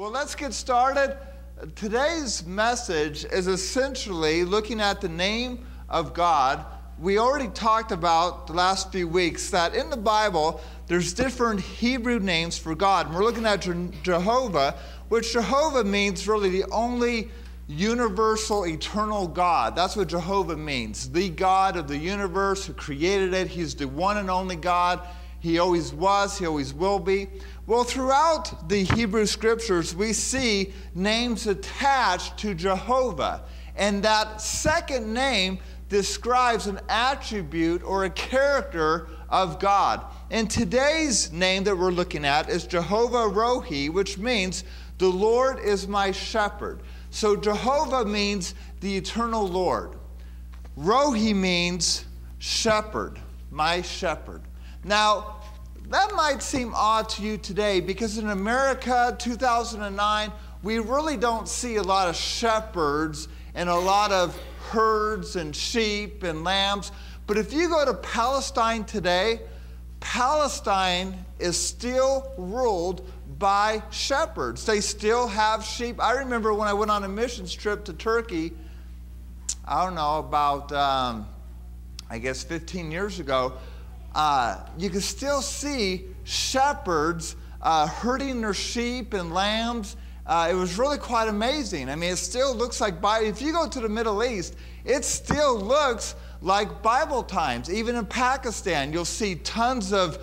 Well, let's get started. Today's message is essentially looking at the name of God. We already talked about the last few weeks that in the Bible, there's different Hebrew names for God. And we're looking at Jehovah, which Jehovah means really the only universal, eternal God. That's what Jehovah means. The God of the universe who created it. He's the one and only God. He always was. He always will be. Well, throughout the Hebrew Scriptures, we see names attached to Jehovah. And that second name describes an attribute or a character of God. And today's name that we're looking at is Jehovah Rohi, which means the Lord is my shepherd. So Jehovah means the eternal Lord. Rohi means shepherd, my shepherd. Now, that might seem odd to you today because in America, 2009, we really don't see a lot of shepherds and a lot of herds and sheep and lambs. But if you go to Palestine today, Palestine is still ruled by shepherds. They still have sheep. I remember when I went on a missions trip to Turkey, I don't know, about, 15 years ago, you can still see shepherds herding their sheep and lambs. It was really quite amazing. I mean, it still looks like if you go to the Middle East, it still looks like Bible times. Even in Pakistan, you'll see tons of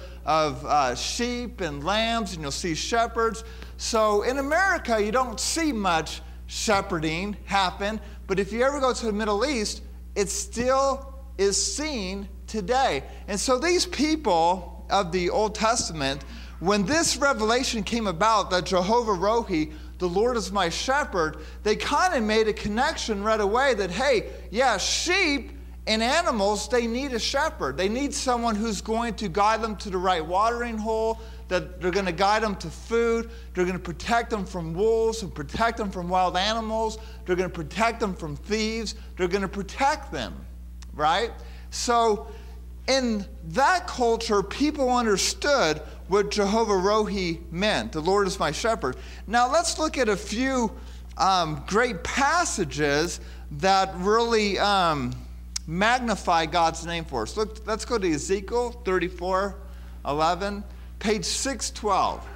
sheep and lambs, and you'll see shepherds. So in America, you don't see much shepherding happen. But if you ever go to the Middle East, it still is seen today. And so these people of the Old Testament, when this revelation came about that Jehovah Rohi, the Lord is my shepherd, they kind of made a connection right away that, hey, yeah, sheep and animals, they need a shepherd. They need someone who's going to guide them to the right watering hole, that they're going to guide them to food. They're going to protect them from wolves and protect them from wild animals. They're going to protect them from thieves. They're going to protect them, right? So in that culture, people understood what Jehovah Rohi meant. The Lord is my shepherd. Now let's look at a few great passages that really magnify God's name for us. Let's go to Ezekiel 34:11, page 612.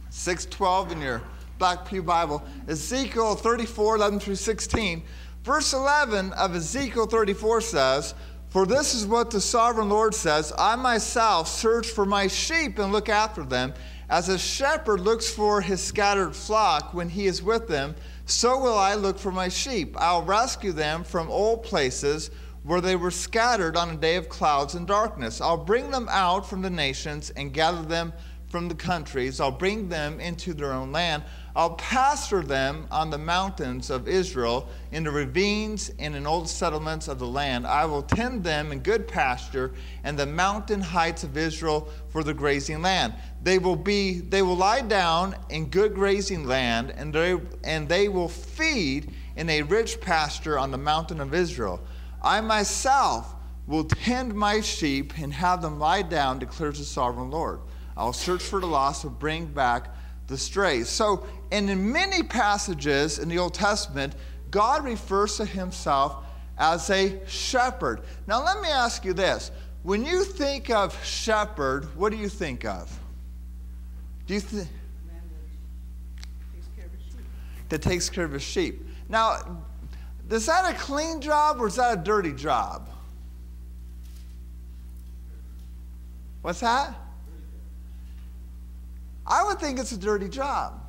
612 in your Black Pew Bible. Ezekiel 34:11 through 16. Verse 11 of Ezekiel 34 says, "For this is what the sovereign Lord says, I myself search for my sheep and look after them. As a shepherd looks for his scattered flock when he is with them, so will I look for my sheep. I'll rescue them from all places where they were scattered on a day of clouds and darkness. I'll bring them out from the nations and gather them from the countries. I'll bring them into their own land. I'll pasture them on the mountains of Israel, in the ravines and in old settlements of the land. I will tend them in good pasture and the mountain heights of Israel for the grazing land. They will lie down in good grazing land, and they will feed in a rich pasture on the mountain of Israel. I myself will tend my sheep and have them lie down, declares the sovereign Lord. I'll search for the lost and bring back the strays." So, and in many passages in the Old Testament, God refers to himself as a shepherd. Now, let me ask you this. When you think of shepherd, what do you think of? Do you think? That takes care of his sheep. Now, is that a clean job or is that a dirty job? What's that? I would think it's a dirty job,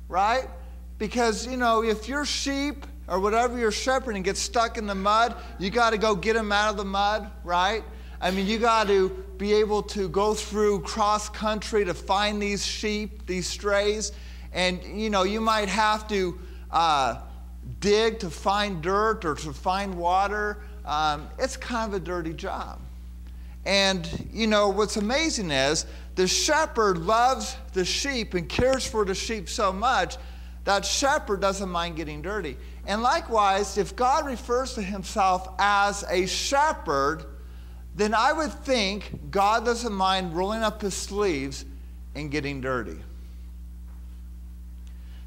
right? Because, if your sheep or whatever you're shepherding gets stuck in the mud, you got to go get them out of the mud, right? I mean, you got to be able to go through cross country to find these sheep, these strays. And, you might have to dig to find dirt or to find water. It's kind of a dirty job. And, what's amazing is the shepherd loves the sheep and cares for the sheep so much that shepherd doesn't mind getting dirty. And likewise, if God refers to himself as a shepherd, then I would think God doesn't mind rolling up his sleeves and getting dirty.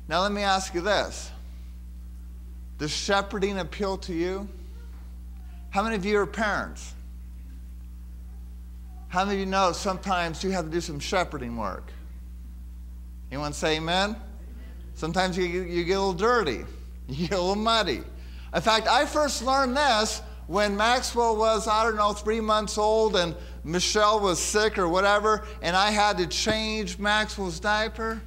Now let me ask you this. Does shepherding appeal to you? How many of you are parents? How many of you know sometimes you have to do some shepherding work? Anyone say amen? Sometimes you get a little dirty. You get a little muddy. In fact, I first learned this when Maxwell was, 3 months old, and Michelle was sick or whatever, and I had to change Maxwell's diaper.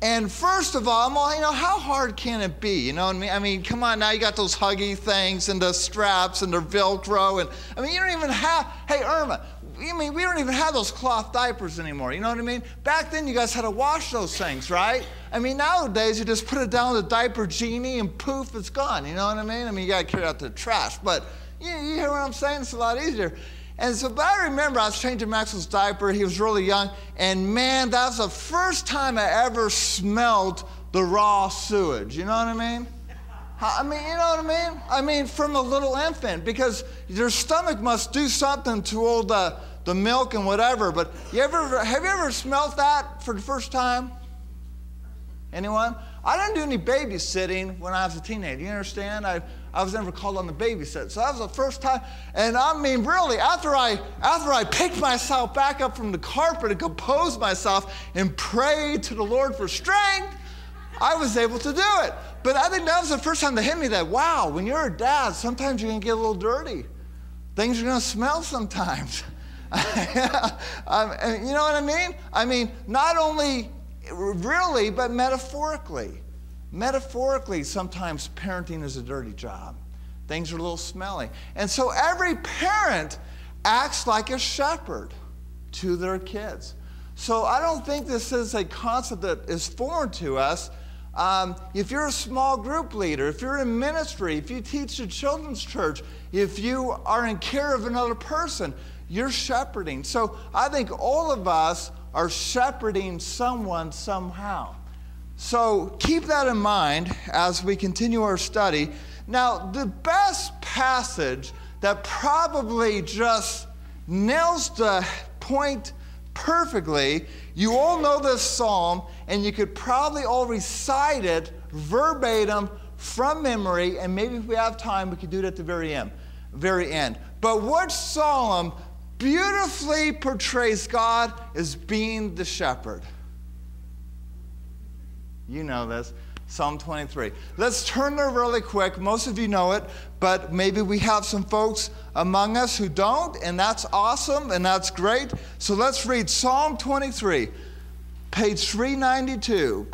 And first of all, I'm all, how hard can it be? You know what I mean? I mean, come on now, you got those huggy things and the straps and the Velcro. And you don't even have, hey, Irma, we don't even have those cloth diapers anymore. You know what I mean? Back then, you guys had to wash those things, right? Nowadays, you just put it down the diaper genie and poof, it's gone. You know what I mean? You got to carry it out to the trash. But you hear what I'm saying? It's a lot easier. And so, but I remember I was changing Maxwell's diaper. He was really young. And man, that was the first time I ever smelled the raw sewage. You know what I mean? You know what I mean? From a little infant, because your stomach must do something to all the milk and whatever. But have you ever smelled that for the first time? Anyone? I didn't do any babysitting when I was a teenager. You understand? I was never called on the babysit. So that was the first time. And really, after I picked myself back up from the carpet and composed myself and prayed to the Lord for strength, I was able to do it. But I think that was the first time that hit me that, wow, when you're a dad, sometimes you're going to get a little dirty. Things are going to smell sometimes. You know what I mean? Not only really, but metaphorically. Metaphorically, sometimes parenting is a dirty job. Things are a little smelly. And so every parent acts like a shepherd to their kids. So I don't think this is a concept that is foreign to us. If you're a small group leader, if you're in ministry, if you teach a children's church, if you are in care of another person, you're shepherding. So I think all of us are shepherding someone somehow. So keep that in mind as we continue our study. Now, the best passage that probably just nails the point perfectly, you all know this psalm, and you could probably all recite it verbatim from memory, and maybe if we have time, we could do it at the very end. But what psalm beautifully portrays God as being the shepherd? You know this. Psalm 23. Let's turn there really quick. Most of you know it, but maybe we have some folks among us who don't, and that's awesome, and that's great. So let's read Psalm 23, page 392.